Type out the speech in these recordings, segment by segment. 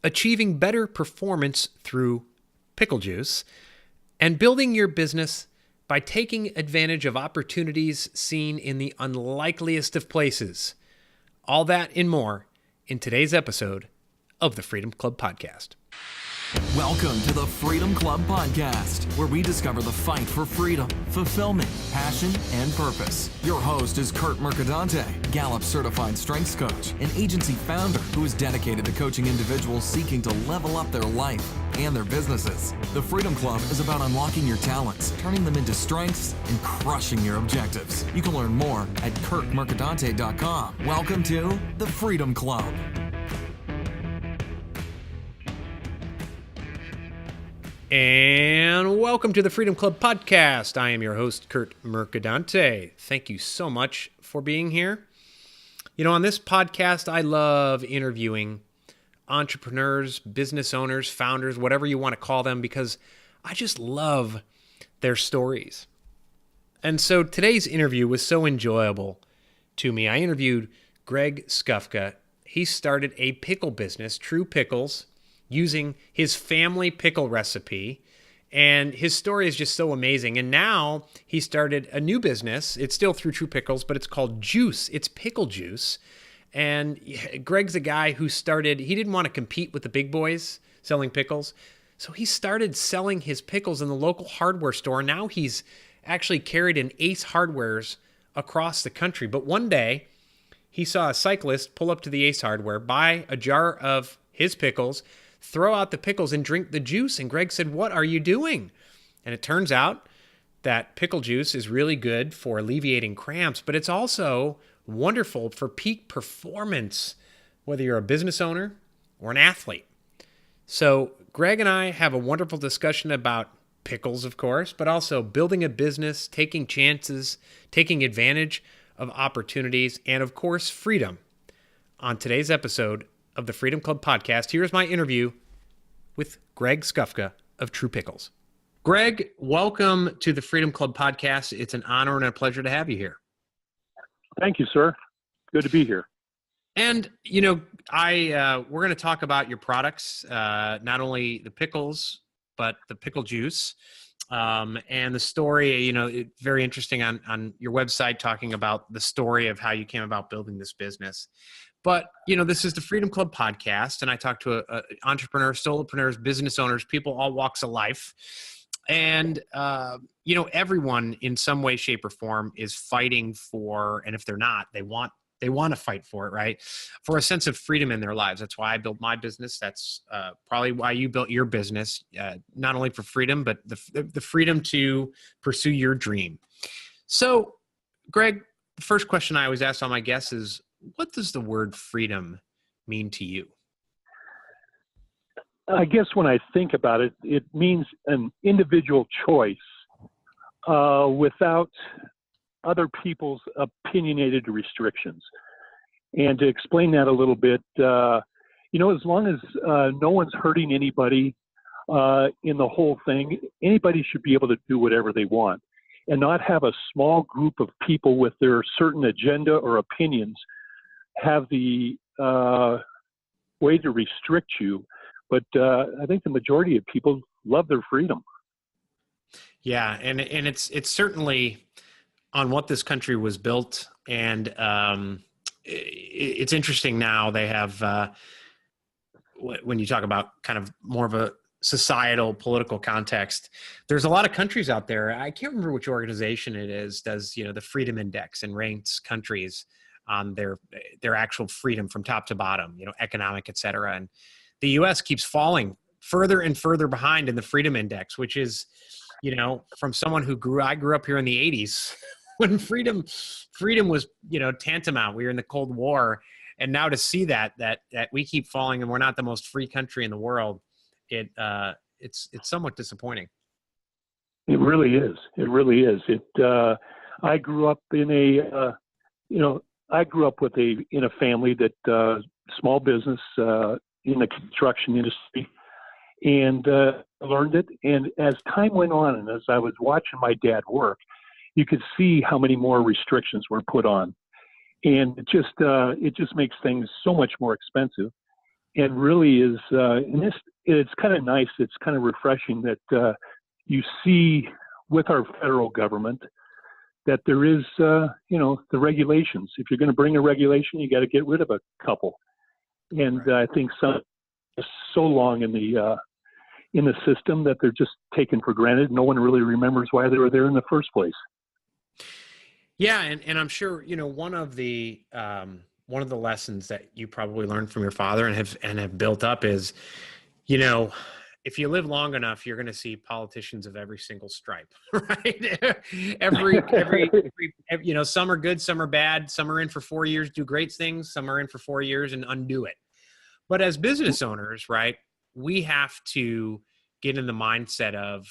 achieving better performance through pickle juice, and building your business by taking advantage of opportunities seen in the unlikeliest of places. All that and more in today's episode of the Freedom Club Podcast. Welcome to the Freedom Club Podcast, where we discover the fight for freedom, fulfillment, passion, and purpose. Your host is Curt Mercadante, Gallup certified strengths coach, an agency founder who is dedicated to coaching individuals seeking to level up their life and their businesses. The Freedom Club is about unlocking your talents, turning them into strengths, and crushing your objectives. You can learn more at curtmercadante.com. Welcome to the Freedom Club. And welcome to the Freedom Club Podcast. I am your host, Curt Mercadante. Thank you so much for being here. You know, on this podcast, I love interviewing entrepreneurs, business owners, founders, whatever you want to call them, because I just love their stories. And so today's interview was so enjoyable to me. I interviewed Greg Skufca. He started a pickle business, Trupickles, using his family pickle recipe. And his story is just so amazing. And now he started a new business. It's still through Trupickles, but it's called Juice. It's pickle juice. And Greg's a guy who he didn't want to compete with the big boys selling pickles. So he started selling his pickles in the local hardware store. Now he's actually carried in Ace Hardwares across the country. But one day he saw a cyclist pull up to the Ace Hardware, buy a jar of his pickles, throw out the pickles and drink the juice. And Greg said, "What are you doing?" And it turns out that pickle juice is really good for alleviating cramps, but it's also wonderful for peak performance, whether you're a business owner or an athlete. So Greg and I have a wonderful discussion about pickles, of course, but also building a business, taking chances, taking advantage of opportunities, and of course, freedom. On today's episode of the Freedom Club Podcast, here's my interview with Greg Skufca of Trupickles. Greg, welcome to the Freedom Club Podcast. It's an honor and a pleasure to have you here. Thank you, sir. Good to be here. And, you know, we're going to talk about your products, not only the pickles, but the pickle juice. And the story, you know, it's very interesting on your website, talking about the story of how you came about building this business. But, you know, this is the Freedom Club Podcast, and I talk to entrepreneurs, solopreneurs, business owners, people, all walks of life. And, you know, everyone in some way, shape, or form is fighting for, and if they're not, they want to fight for it, right? For a sense of freedom in their lives. That's why I built my business. That's probably why you built your business, not only for freedom, but the freedom to pursue your dream. So, Greg, the first question I always ask all my guests is, what does the word freedom mean to you? I guess when I think about it, it means an individual choice without other people's opinionated restrictions. And to explain that a little bit, you know, as long as no one's hurting anybody in the whole thing, anybody should be able to do whatever they want and not have a small group of people with their certain agenda or opinions have the way to restrict you. But I think the majority of people love their freedom. Yeah, and it's certainly on what this country was built. And it's interesting now they have, when you talk about kind of more of a societal political context, there's a lot of countries out there. I can't remember which organization it is, does, you know, the Freedom Index and ranks countries on their actual freedom from top to bottom, you know, economic, et cetera. And the U.S. keeps falling further and further behind in the Freedom Index, which is, you know, from someone I grew up here in the 80s when freedom was, you know, tantamount. We were in the Cold War. And now to see that we keep falling and we're not the most free country in the world, it's somewhat disappointing. It really is. It really is. I grew up in a family that small business in the construction industry, and learned it. And as time went on, and as I was watching my dad work, you could see how many more restrictions were put on, and it just makes things so much more expensive. and really is, and this, it's kind of nice. It's kind of refreshing that you see with our federal government that there is, you know, the regulations. If you're going to bring a regulation, you got to get rid of a couple. And I think some so long in the system that they're just taken for granted. No one really remembers why they were there in the first place. Yeah, and I'm sure, you know, one of the lessons that you probably learned from your father and have built up is, you know, if you live long enough, you're going to see politicians of every single stripe, right? every, you know, some are good, some are bad, some are in for 4 years, do great things, some are in for 4 years and undo it. But as business owners, right, we have to get in the mindset of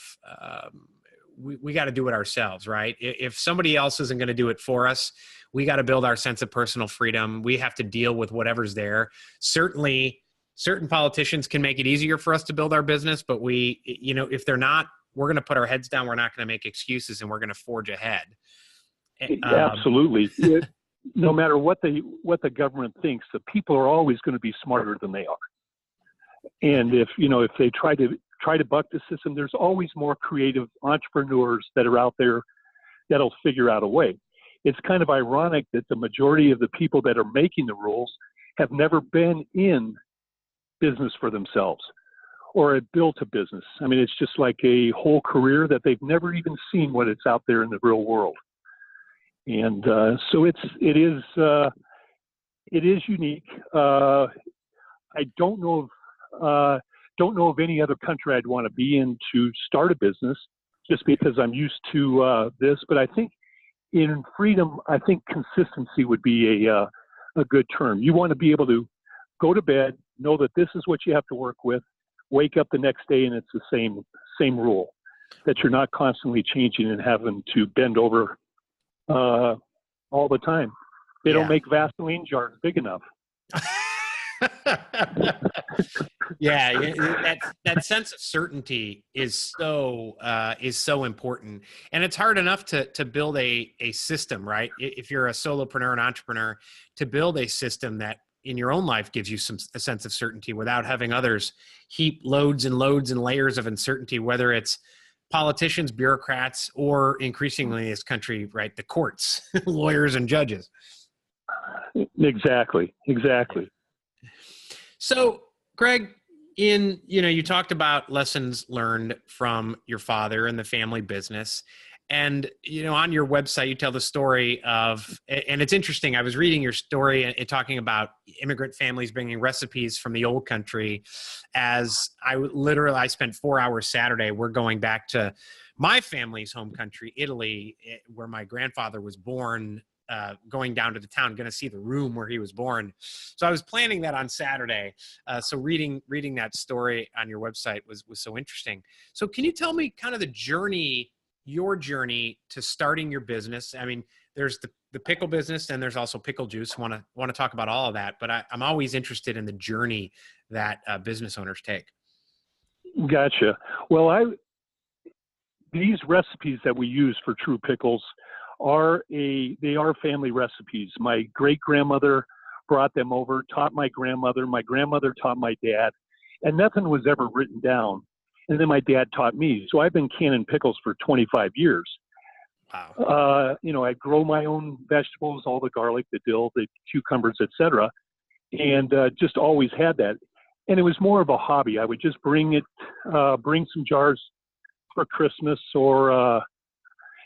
we got to do it ourselves, right? If somebody else isn't going to do it for us, we got to build our sense of personal freedom. We have to deal with whatever's there. Certainly, certain politicians can make it easier for us to build our business, but we, you know, if they're not, we're going to put our heads down. We're not going to make excuses, and we're going to forge ahead. Absolutely. No matter what the government thinks, the people are always going to be smarter than they are. And if they try to buck the system, there's always more creative entrepreneurs that are out there that'll figure out a way. It's kind of ironic that the majority of the people that are making the rules have never been in business for themselves or have built a business. I mean, it's just like a whole career that they've never even seen what it's out there in the real world. And so it is unique. I don't know of any other country I'd want to be in to start a business, just because I'm used to this. But I think in freedom, I think consistency would be a good term. You want to be able to go to bed, know that this is what you have to work with, wake up the next day, and it's the same rule, that you're not constantly changing and having to bend over all the time. They don't make Vaseline jars big enough. Yeah, that sense of certainty is so important, and it's hard enough to build a system, right? If you're a solopreneur, an entrepreneur, to build a system that in your own life gives you a sense of certainty without having others heap loads and loads and layers of uncertainty, whether it's politicians, bureaucrats, or increasingly in this country, right, the courts, lawyers and judges. Exactly. So, Greg, you talked about lessons learned from your father and the family business. And, on your website, you tell the story of, and it's interesting, I was reading your story and talking about immigrant families bringing recipes from the old country. As I spent 4 hours Saturday, we're going back to my family's home country, Italy, where my grandfather was born, going down to the town, going to see the room where he was born. So I was planning that on Saturday. So reading that story on your website was so interesting. So can you tell me kind of your journey to starting your business? I mean, there's the pickle business and there's also pickle juice. Want to talk about all of that, but I'm always interested in the journey that business owners take. Gotcha. Well, these recipes that we use for Trupickles are family recipes. My great-grandmother brought them over, taught my grandmother taught my dad, and nothing was ever written down. And then my dad taught me. So I've been canning pickles for 25 years. Wow. I grow my own vegetables, all the garlic, the dill, the cucumbers, etc., and just always had that. And it was more of a hobby. I would just bring some jars for Christmas or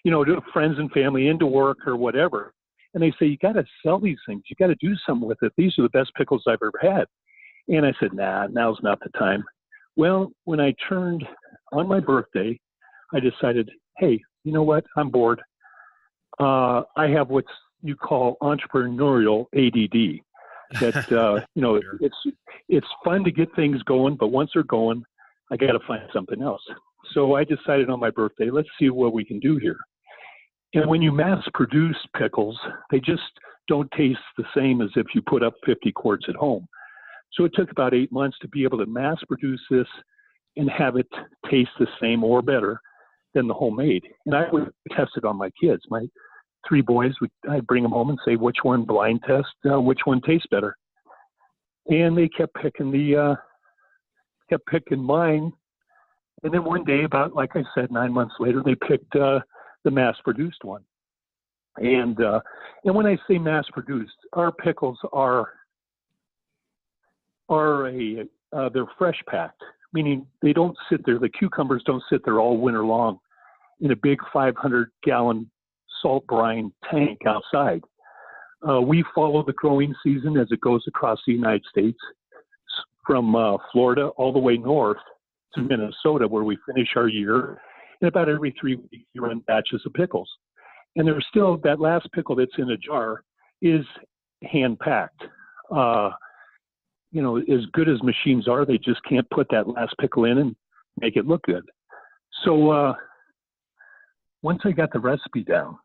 to friends and family, into work or whatever. And they say, you got to sell these things. You got to do something with it. These are the best pickles I've ever had. And I said, nah, now's not the time. Well, when I turned on my birthday, I decided, hey, you know what? I'm bored. I have what you call entrepreneurial ADD. That, it's fun to get things going, but once they're going, I got to find something else. So I decided on my birthday, let's see what we can do here. And when you mass produce pickles, they just don't taste the same as if you put up 50 quarts at home. So it took about 8 months to be able to mass produce this and have it taste the same or better than the homemade. And I would test it on my kids. My 3 boys, I'd bring them home and say, which one blind test, which one tastes better. and they kept picking mine. And then one day, about, like I said, 9 months later, they picked the mass-produced one. And when I say mass-produced, our pickles they're fresh packed, meaning they don't sit there. The cucumbers don't sit there all winter long in a big 500-gallon salt brine tank outside. We follow the growing season as it goes across the United States, from Florida all the way north to Minnesota, where we finish our year. And about every 3 weeks, we run batches of pickles. And there's still that last pickle that's in a jar is hand packed. As good as machines are, they just can't put that last pickle in and make it look good. So once I got the recipe down,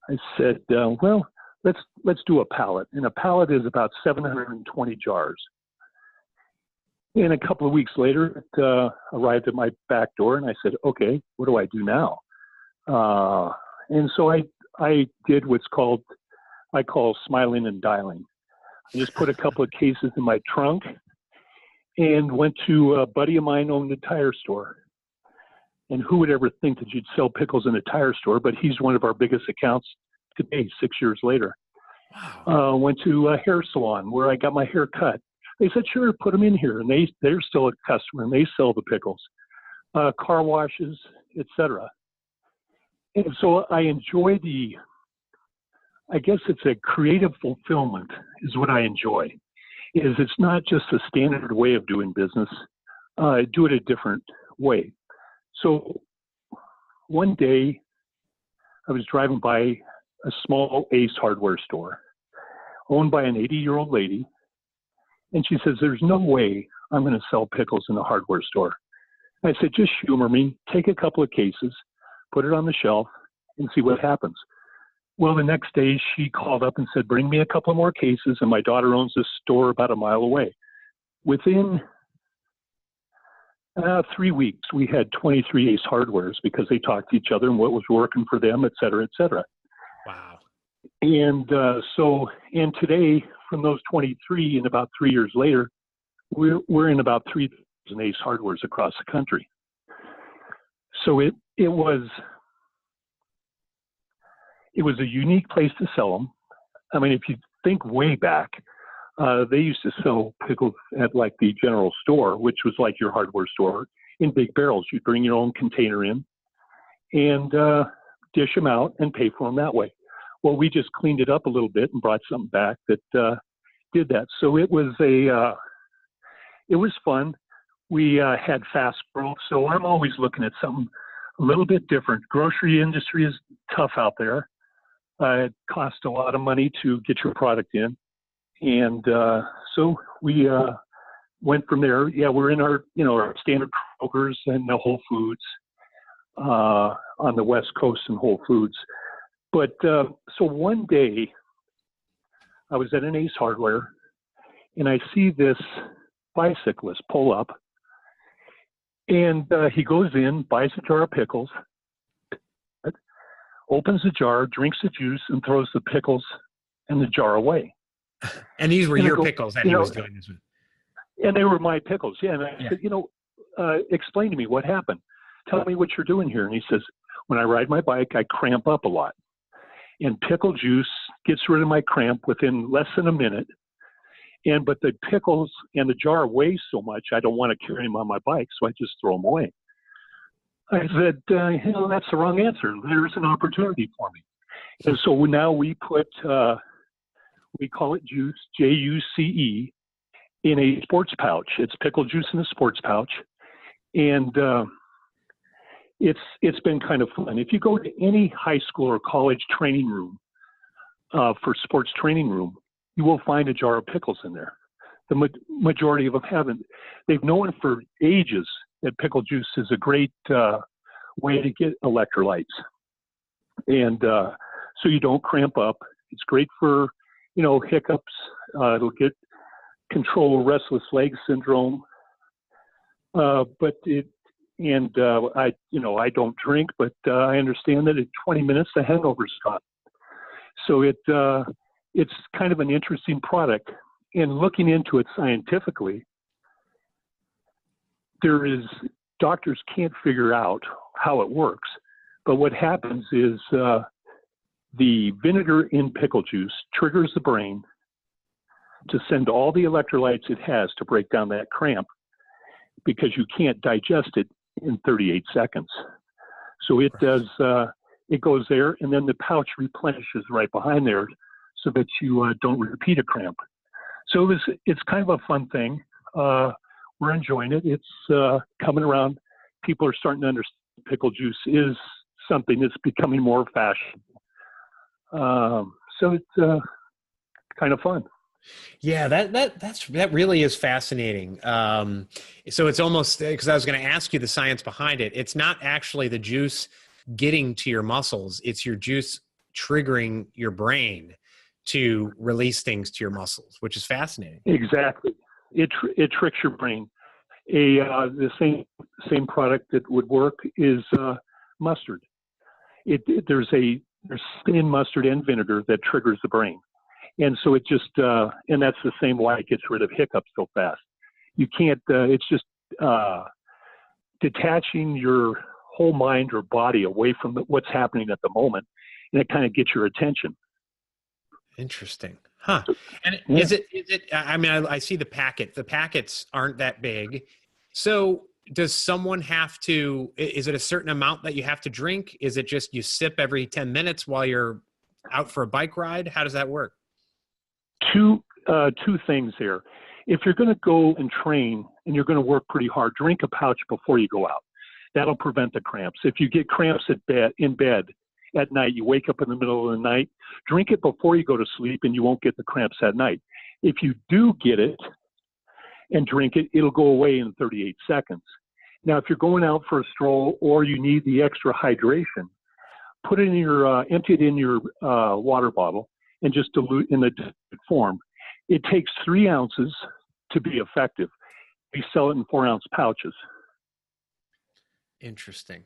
I said, well, let's do a pallet. And a pallet is about 720 jars. And a couple of weeks later, it arrived at my back door, and I said, okay, what do I do now? And so I did what's I call smiling and dialing. I just put a couple of cases in my trunk and went to a buddy of mine owned a tire store. And who would ever think that you'd sell pickles in a tire store? But he's one of our biggest accounts today, 6 years later. Wow. Went to a hair salon where I got my hair cut. They said, sure, put them in here. And they're still a customer, and they sell the pickles. Car washes, etc. And so I enjoy I guess it's a creative fulfillment is what I enjoy. It's not just a standard way of doing business. I do it a different way. So one day I was driving by a small Ace hardware store owned by an 80-year-old lady. And she says, there's no way I'm going to sell pickles in a hardware store. I said, just humor me, take a couple of cases, put it on the shelf, and see what happens. Well, the next day she called up and said, bring me a couple more cases, and my daughter owns this store about a mile away. Within 3 weeks, we had 23 Ace Hardwares because they talked to each other and what was working for them, et cetera, et cetera. Wow. And and today, from those 23, and about 3 years later, we're in about 3,000 Ace Hardwares across the country. So it was a unique place to sell them. I mean, if you think way back, they used to sell pickles at like the general store, which was like your hardware store, in big barrels. You'd bring your own container in and dish them out and pay for them that way. Well, we just cleaned it up a little bit and brought something back that did that. So it was it was fun. We had fast growth, so I'm always looking at something a little bit different. Grocery industry is tough out there. It costs a lot of money to get your product in. And so we went from there. Yeah, we're in our standard Kroger's and the Whole Foods on the West Coast and Whole Foods. But so one day I was at an Ace Hardware and I see this bicyclist pull up, and he goes in, buys a jar of pickles, opens the jar, drinks the juice, and throws the pickles and the jar away. And these were your pickles that he was doing this with. And they were my pickles, yeah. And I said, explain to me what happened. Tell me what you're doing here. And he says, when I ride my bike, I cramp up a lot. And pickle juice gets rid of my cramp within less than a minute. But the pickles and the jar weigh so much, I don't want to carry them on my bike, so I just throw them away. I said, that's the wrong answer. There's an opportunity for me. And so now we put, we call it juice, Juice, in a sports pouch. It's pickle juice in a sports pouch. And it's been kind of fun. If you go to any high school or college training room, for sports training room, you will find a jar of pickles in there. The majority of them haven't. They've known for ages that pickle juice is a great way to get electrolytes. And so you don't cramp up. It's great for, hiccups. It'll control restless leg syndrome. I don't drink, but I understand that in 20 minutes the hangover's gone. So it's kind of an interesting product. in looking into it scientifically, doctors can't figure out how it works. But what happens is the vinegar in pickle juice triggers the brain to send all the electrolytes it has to break down that cramp, because you can't digest it in 38 seconds. So it does, it goes there, and then the pouch replenishes right behind there so that you don't repeat a cramp. So it's kind of a fun thing. We're enjoying it. It's coming around. People are starting to understand pickle juice is something that's becoming more fashionable. So it's kind of fun. Yeah, that really is fascinating. So it's almost, because I was going to ask you the science behind it. It's not actually the juice getting to your muscles. It's your juice triggering your brain to release things to your muscles, which is fascinating. Exactly. It tricks your brain. The same product that would work is mustard. There's spin mustard and vinegar that triggers the brain. And so it just, and that's the same why it gets rid of hiccups so fast. You can't, it's just detaching your whole mind or body away from what's happening at the moment, and it kind of gets your attention. Interesting. Huh. And Yeah. is it, I mean, I see the packet. The packets aren't that big. So does someone have to, is it a certain amount that you have to drink? Is it just you sip every 10 minutes while you're out for a bike ride? How does that work? Two things there. If you're going to go and train and you're going to work pretty hard, drink a pouch before you go out. That'll prevent the cramps. If you get cramps in bed at night, you wake up in the middle of the night, drink it before you go to sleep and you won't get the cramps at night. If you do get it and drink it, it'll go away in 38 seconds. Now, if you're going out for a stroll or you need the extra hydration, put it in your, empty it in your water bottle and just dilute in the form. It takes 3 ounces to be effective. We sell it in 4-ounce pouches. Interesting.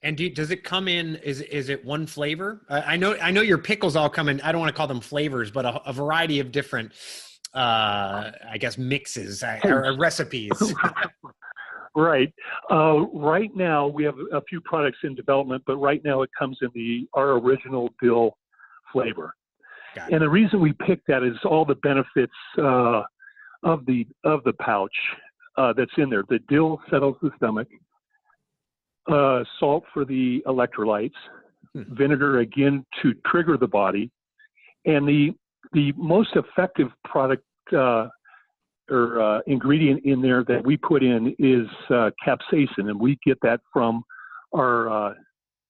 And does it come in, is it one flavor? I know your pickles all come in, I don't want to call them flavors, but a variety of different, I guess, mixes or recipes. Right. Right now, we have a few products in development, but right now it comes in our original dill flavor. And the reason we picked that is all the benefits of the pouch that's in there. The dill settles the stomach, salt for the electrolytes, vinegar again to trigger the body, and the most effective product or ingredient in there that we put in is capsaicin, and we get that from our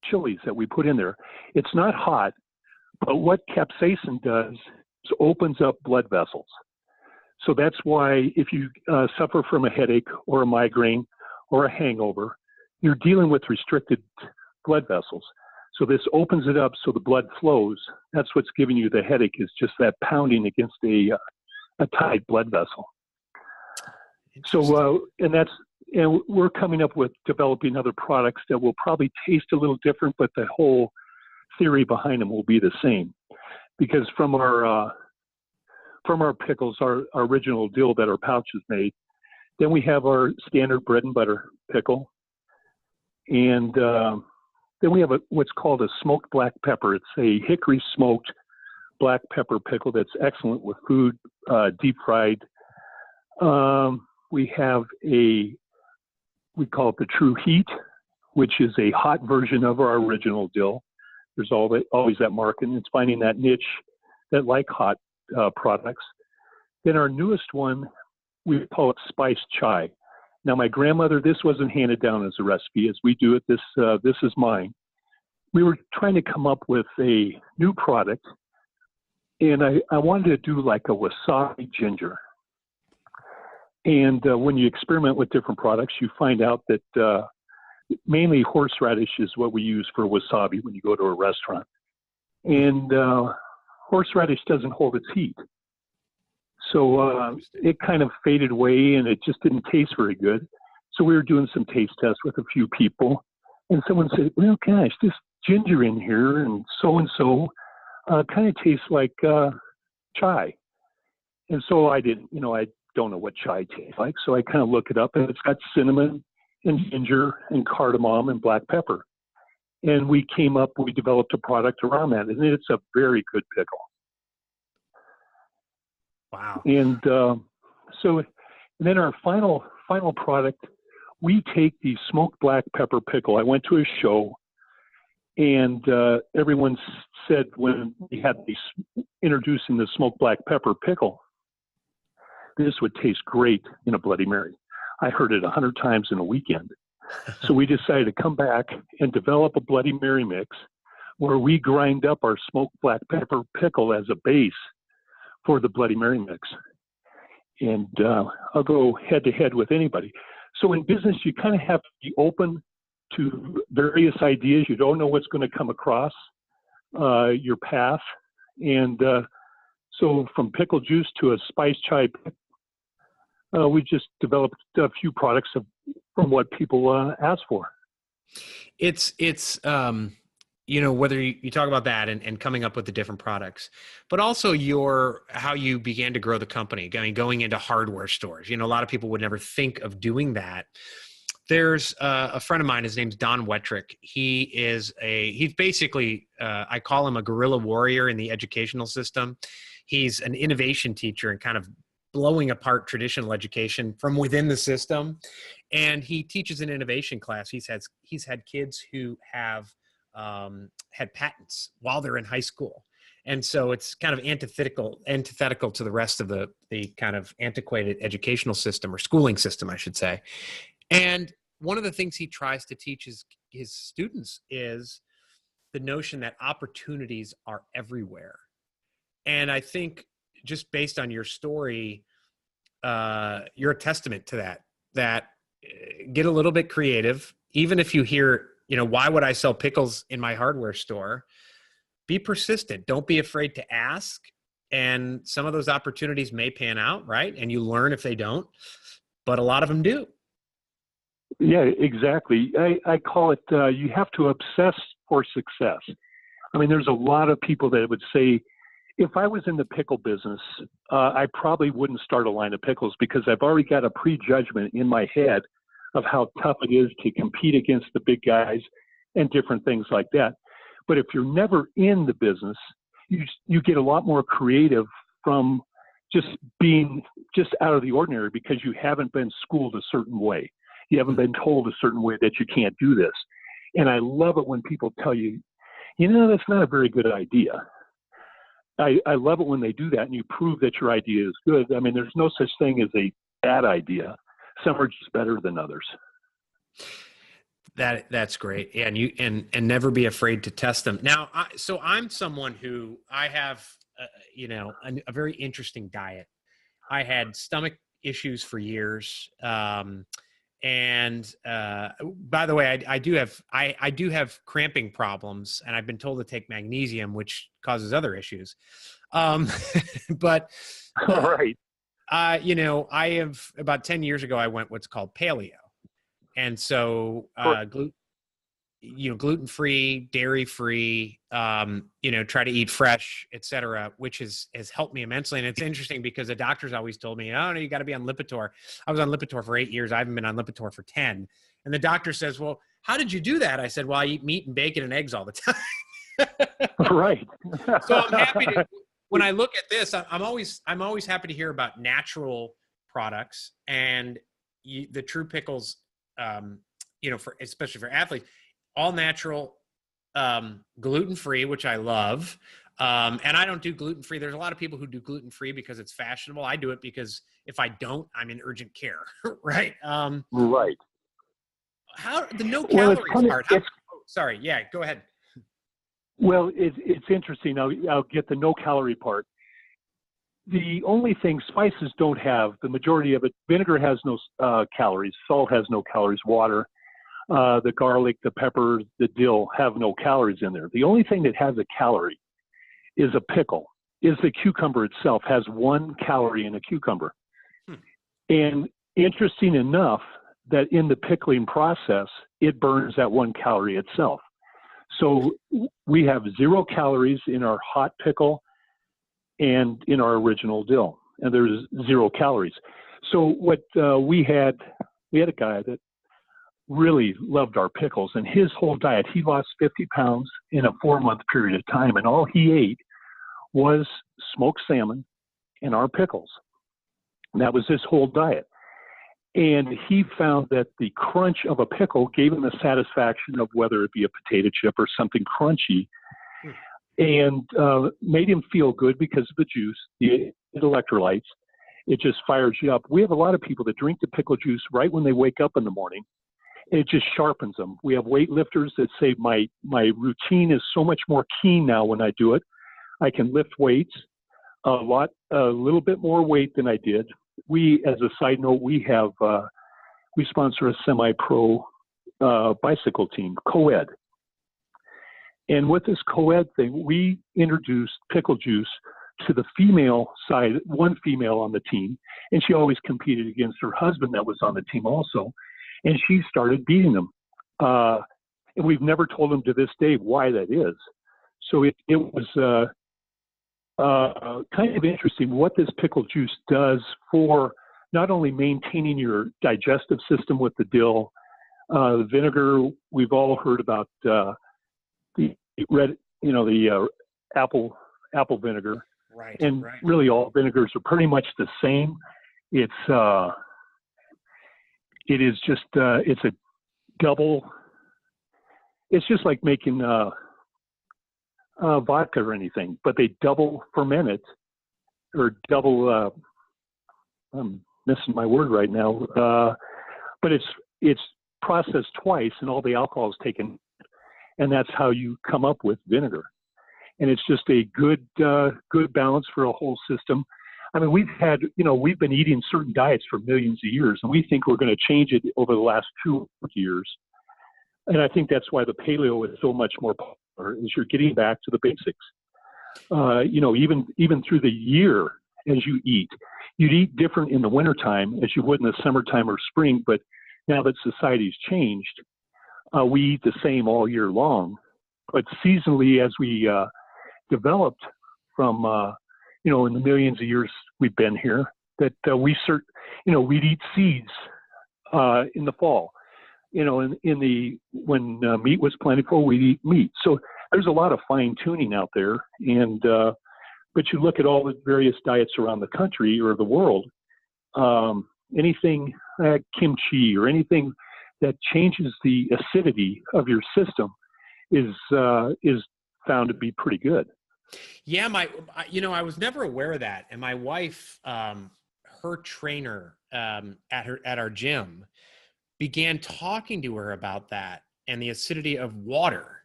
chilies that we put in there. It's not hot, but what capsaicin does is opens up blood vessels. So that's why if you suffer from a headache or a migraine or a hangover, you're dealing with restricted blood vessels. So this opens it up so the blood flows. That's what's giving you the headache, is just that pounding against a tight blood vessel. So, and we're coming up with developing other products that will probably taste a little different, but the whole theory behind them will be the same. Because from our pickles, our original dill that our pouch is made, then we have our standard bread and butter pickle, and then we have what's called a smoked black pepper. It's a hickory smoked black pepper pickle that's excellent with food, deep fried. We have we call it the True Heat, which is a hot version of our original dill. There's always that market, and it's finding that niche that like hot products. Then our newest one, we call it spiced chai. Now, my grandmother, this wasn't handed down as a recipe as we do it. This is mine. We were trying to come up with a new product, and I wanted to do like a wasabi ginger. And when you experiment with different products, you find out that mainly horseradish is what we use for wasabi when you go to a restaurant. And horseradish doesn't hold its heat. So it kind of faded away, and it just didn't taste very good. So we were doing some taste tests with a few people, and someone said, well, gosh, this ginger in here and so kind of tastes like chai. And so I didn't, I don't know what chai tastes like. So I kind of look it up, and it's got cinnamon and ginger and cardamom and black pepper. And we developed a product around that, and it's a very good pickle. Wow. And and then our final product, we take the smoked black pepper pickle. I went to a show, and everyone said when we had introducing the smoked black pepper pickle, this would taste great in a Bloody Mary. I heard it 100 times in a weekend. So we decided to come back and develop a Bloody Mary mix where we grind up our smoked black pepper pickle as a base for the Bloody Mary mix. And I'll go head to head with anybody. So in business, you kind of have to be open to various ideas. You don't know what's going to come across your path. And so from pickle juice to a spice chai, we just developed a few products from what people ask for. It's whether you talk about that and coming up with the different products, but also how you began to grow the company, going into hardware stores. A lot of people would never think of doing that. There's a friend of mine, his name's Don Wettrick. He's basically, I call him a guerrilla warrior in the educational system. He's an innovation teacher and kind of blowing apart traditional education from within the system. And he teaches an innovation class. He's had kids who have had patents while they're in high school. And so it's kind of antithetical to the rest of the kind of antiquated educational system, or schooling system, I should say. And one of the things he tries to teach his students is the notion that opportunities are everywhere. And I think just based on your story, you're a testament to that get a little bit creative. Even if you hear, why would I sell pickles in my hardware store? Be persistent. Don't be afraid to ask. And some of those opportunities may pan out, right? And you learn if they don't, but a lot of them do. Yeah, exactly. I call it, you have to obsess for success. I mean, there's a lot of people that would say, if I was in the pickle business, I probably wouldn't start a line of pickles because I've already got a prejudgment in my head of how tough it is to compete against the big guys and different things like that. But if you're never in the business, you get a lot more creative from just being just out of the ordinary because you haven't been schooled a certain way. You haven't been told a certain way that you can't do this. And I love it when people tell you, that's not a very good idea. I love it when they do that and you prove that your idea is good. I mean, there's no such thing as a bad idea. Some are just better than others. That's great. Yeah, and never be afraid to test them. Now, so I'm someone who I have, a very interesting diet. I had stomach issues for years. And by the way, I do have cramping problems, and I've been told to take magnesium, which causes other issues. But right. I have about 10 years ago, I went what's called paleo. And so, gluten-free, dairy-free, try to eat fresh, et cetera, which has helped me immensely. And it's interesting because the doctors always told me, oh, no, you got to be on Lipitor. I was on Lipitor for 8 years. I haven't been on Lipitor for 10. And the doctor says, well, how did you do that? I said, well, I eat meat and bacon and eggs all the time. Right. So I'm happy to, when I look at this, I'm always happy to hear about natural products and the Trupickles, especially for athletes, all natural, gluten-free, which I love. And I don't do gluten-free. There's a lot of people who do gluten-free because it's fashionable. I do it because if I don't, I'm in urgent care, right? Right. How the no calories part? Sorry. Yeah, go ahead. Well, it's interesting. I'll get the no calorie part. The only thing spices don't have, the majority of it, vinegar has no calories, salt has no calories, water, the garlic, the pepper, the dill have no calories in there. The only thing that has a calorie is a pickle, is the cucumber itself, has 1 calorie in a cucumber. And interesting enough that in the pickling process, it burns that 1 calorie itself. So we have 0 calories in our hot pickle and in our original dill. and there's 0 calories. So what we had a guy that really loved our pickles, and his whole diet, he lost 50 pounds in a 4-month period of time, and all he ate was smoked salmon and our pickles. And that was his whole diet. And he found that the crunch of a pickle gave him the satisfaction of whether it be a potato chip or something crunchy, and made him feel good because of the juice, the electrolytes. It just fires you up. We have a lot of people that drink the pickle juice right when they wake up in the morning. It just sharpens them. We have weightlifters that say my routine is so much more keen now when I do it. I can lift weights a little bit more weight than I did. We, as a side note, we sponsor a semi-pro bicycle team, co-ed. And with this co-ed thing, we introduced pickle juice to the female side, one female on the team, and she always competed against her husband that was on the team also, and she started beating them. And we've never told them to this day why that is. So it was kind of interesting what this pickle juice does for not only maintaining your digestive system with the dill, the vinegar. We've all heard about the apple vinegar, right? And right. Really, all vinegars are pretty much the same. It's a double. It's just like making vodka or anything, but they double ferment it, or double. I'm missing my word right now, but it's processed twice, and all the alcohol is taken, and that's how you come up with vinegar. And it's just a good balance for a whole system. I mean, we've been eating certain diets for millions of years, and we think we're going to change it over the last 2 years. And I think that's why the paleo is so much more popular, is you're getting back to the basics. Even through the year as you eat, you'd eat different in the wintertime as you would in the summertime or spring. But now that society's changed, we eat the same all year long. But seasonally, as we developed from, in the millions of years we've been here, that we'd eat seeds in the fall. When meat was plentiful, we'd eat meat. So there's a lot of fine tuning out there. And but you look at all the various diets around the country or the world, anything kimchi or anything that changes the acidity of your system is found to be pretty good. Yeah, I was never aware of that. And my wife, her trainer at our gym, began talking to her about that and the acidity of water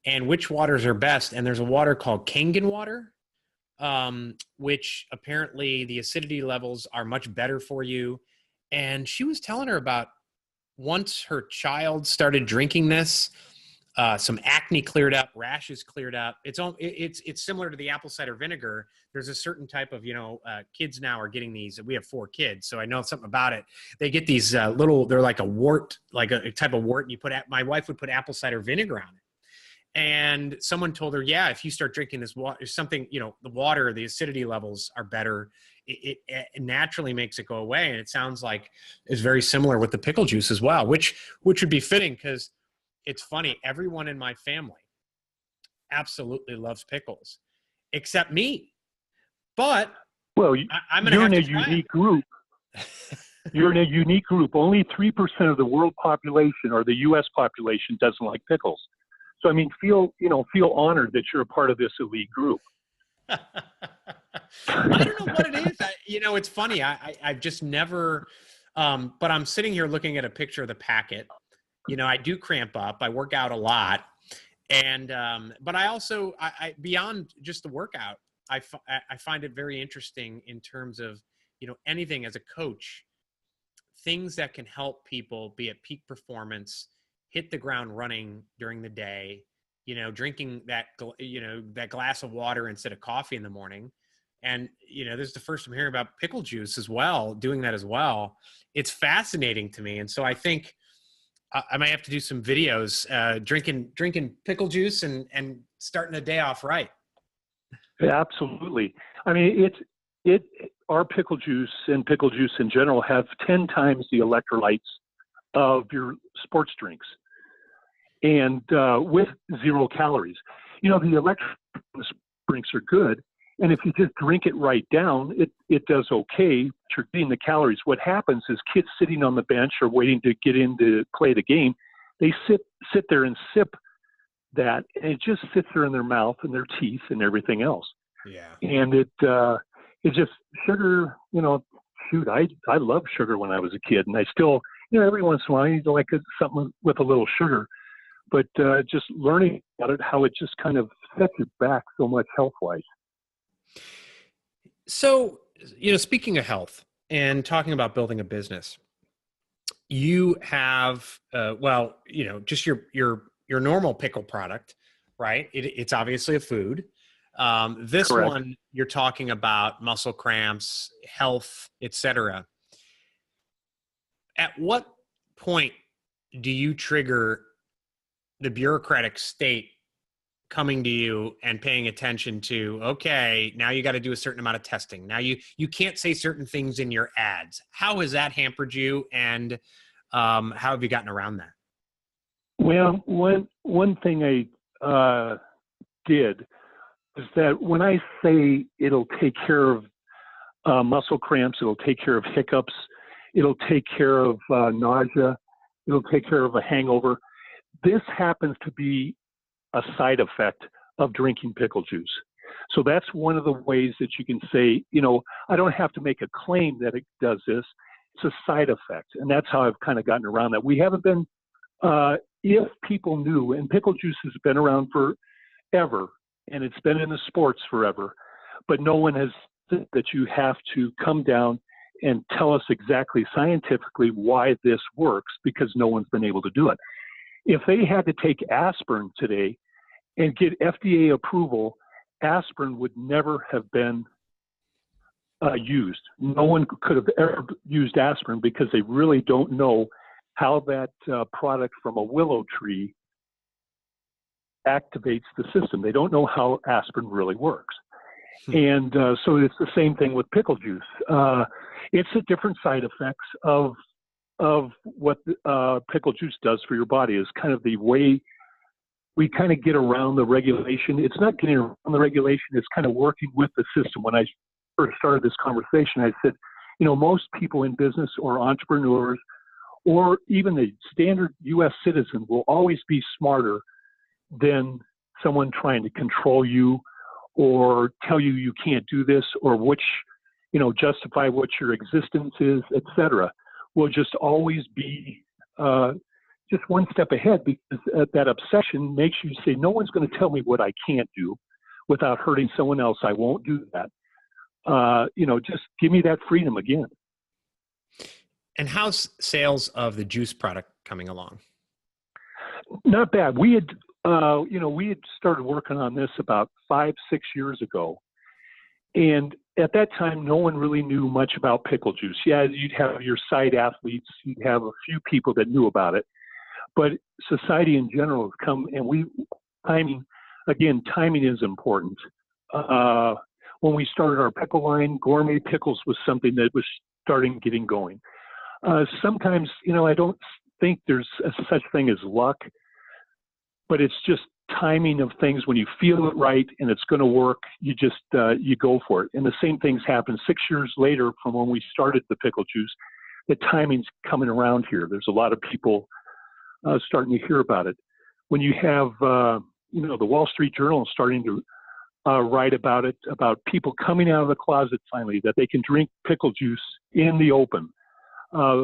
and which waters are best. And there's a water called Kangen water, which apparently the acidity levels are much better for you. And she was telling her about once her child started drinking this, some acne cleared up, rashes cleared up. It's similar to the apple cider vinegar. There's a certain type of, kids now are getting these. We have 4 kids, so I know something about it. They get these they're like a wart, like a type of wart. And my wife would put apple cider vinegar on it. And someone told her, yeah, if you start drinking this water, something, the water, the acidity levels are better. It naturally makes it go away. And it sounds like it's very similar with the pickle juice as well, which would be fitting because it's funny. Everyone in my family absolutely loves pickles, except me. But I'm going to have to try unique group. You're in a unique group. Only 3% of the world population or the U.S. population doesn't like pickles. So I mean, feel honored that you're a part of this elite group. I don't know what it is. It's funny. I've just never. But I'm sitting here looking at a picture of the packet. I do cramp up. I work out a lot. And, but I also, beyond just the workout, I find it very interesting in terms of, anything as a coach, things that can help people be at peak performance, hit the ground running during the day, drinking that glass of water instead of coffee in the morning. And, this is the first I'm hearing about pickle juice as well, doing that as well. It's fascinating to me. And so I think, I might have to do some videos, drinking pickle juice and starting the day off right. Yeah, absolutely. I mean, our pickle juice and pickle juice in general have 10 times the electrolytes of your sports drinks, and with 0 calories. You know, the electrolyte drinks are good, and if you just drink it right down, it does okay. But you're getting the calories. What happens is kids sitting on the bench or waiting to get in to play the game, they sit there and sip that, and it just sits there in their mouth and their teeth and everything else. Yeah. And it's just sugar. You know, shoot, I loved sugar when I was a kid, and I still, you know, every once in a while you like something with a little sugar. But just learning about it, how it just kind of sets you back so much health-wise. So, you know, speaking of health and talking about building a business, you have, well, you know, just your normal pickle product, right? It's obviously a food. This Correct. one, you're talking about muscle cramps, health, etc. At what point do you trigger the bureaucratic state coming to you and paying attention to, okay, now you got to do a certain amount of testing. Now you can't say certain things in your ads. How has that hampered you, and how have you gotten around that? Well, one thing I did is that when I say it'll take care of muscle cramps, it'll take care of hiccups, it'll take care of nausea, it'll take care of a hangover, this happens to be a side effect of drinking pickle juice. So that's one of the ways that you can say, you know, I don't have to make a claim that it does this. It's a side effect. And that's how I've kind of gotten around that. We haven't been, if people knew, and pickle juice has been around forever, and it's been in the sports forever, but no one has said that you have to come down and tell us exactly scientifically why this works, because no one's been able to do it. If they had to take aspirin today and get FDA approval, aspirin would never have been used. No one could have ever used aspirin because they really don't know how that product from a willow tree activates the system. They don't know how aspirin really works. And so it's the same thing with pickle juice. It's a different side effects of what pickle juice does for your body. Is kind of the way we kind of get around the regulation. It's not getting around the regulation, it's kind of working with the system. When I first started this conversation, I said, you know, most people in business or entrepreneurs or even the standard U.S. citizen will always be smarter than someone trying to control you or tell you you can't do this, or which, you know, justify what your existence is, etc. Will just always be just one step ahead, because that obsession makes you say, no one's going to tell me what I can't do without hurting someone else. I won't do that. You know, just give me that freedom again. And how's sales of the juice product coming along? Not bad. We had, you know, we had started working on this about 5-6 years ago. And at that time, no one really knew much about pickle juice. Yeah, you'd have your side athletes, you'd have a few people that knew about it, but society in general has come, and timing is important. When we started our pickle line, gourmet pickles was something that was getting going. Sometimes, you know, I don't think there's such thing as luck, but it's just timing of things. When you feel it right and it's going to work, you just you go for it. And the same things happen 6 years later from when we started the pickle juice. The timing's coming around here. There's a lot of people starting to hear about it. When you have you know, the Wall Street Journal starting to write about it, about people coming out of the closet finally, that they can drink pickle juice in the open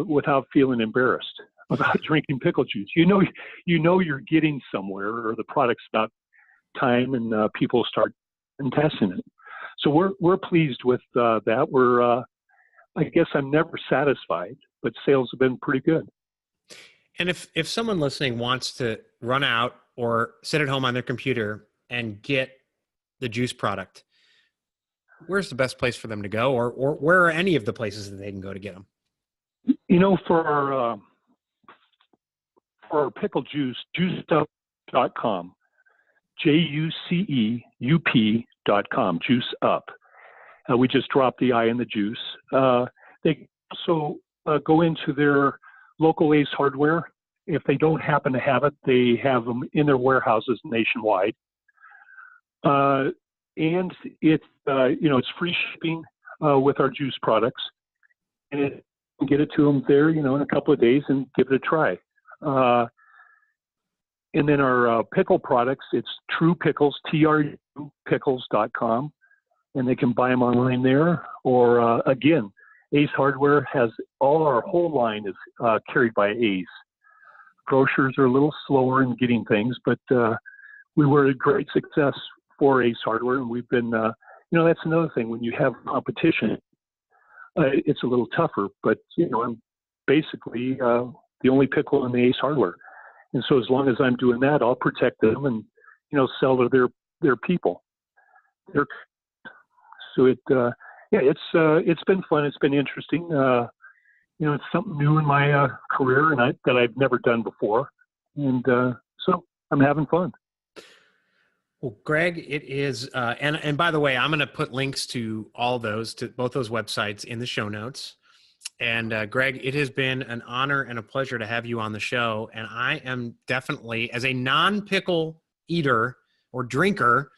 without feeling embarrassed about drinking pickle juice. You know you're getting somewhere, or the product's about time, and people start testing it. So we're pleased with that. We're I guess I'm never satisfied, but sales have been pretty good. And if someone listening wants to run out or sit at home on their computer and get the juice product, where's the best place for them to go, or where are any of the places that they can go to get them? You know, for our pickle juice, juiceup.com, JUCEUP.com, Juice Up. We just drop the I in the juice. They also go into their local Ace Hardware. If they don't happen to have it, they have them in their warehouses nationwide. And it's it's free shipping with our juice products, and you can get it to them there, in a couple of days and give it a try. And then our pickle products, it's Trupickles, Trupickles.com, and they can buy them online there. Or again, Ace Hardware has our whole line is carried by Ace. Grocers are a little slower in getting things, but we were a great success for Ace Hardware, and we've been, that's another thing. When you have competition, it's a little tougher, but, I'm basically the only pickle in the Ace Hardware. And so as long as I'm doing that, I'll protect them and, sell to their people. So it's been fun. It's been interesting. It's something new in my career and that I've never done before. And so I'm having fun. Well, Greg, it is, and by the way, I'm going to put links to all those, to both those websites in the show notes. And Greg, it has been an honor and a pleasure to have you on the show. And I am definitely, as a non-pickle eater or drinker,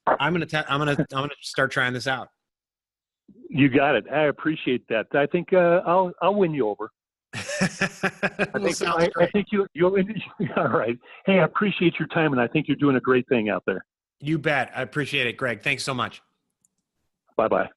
I'm going to start trying this out. You got it. I appreciate that. I think I'll win you over. I think you'll. All right. Hey, I appreciate your time, and I think you're doing a great thing out there. You bet. I appreciate it, Greg. Thanks so much. Bye-bye.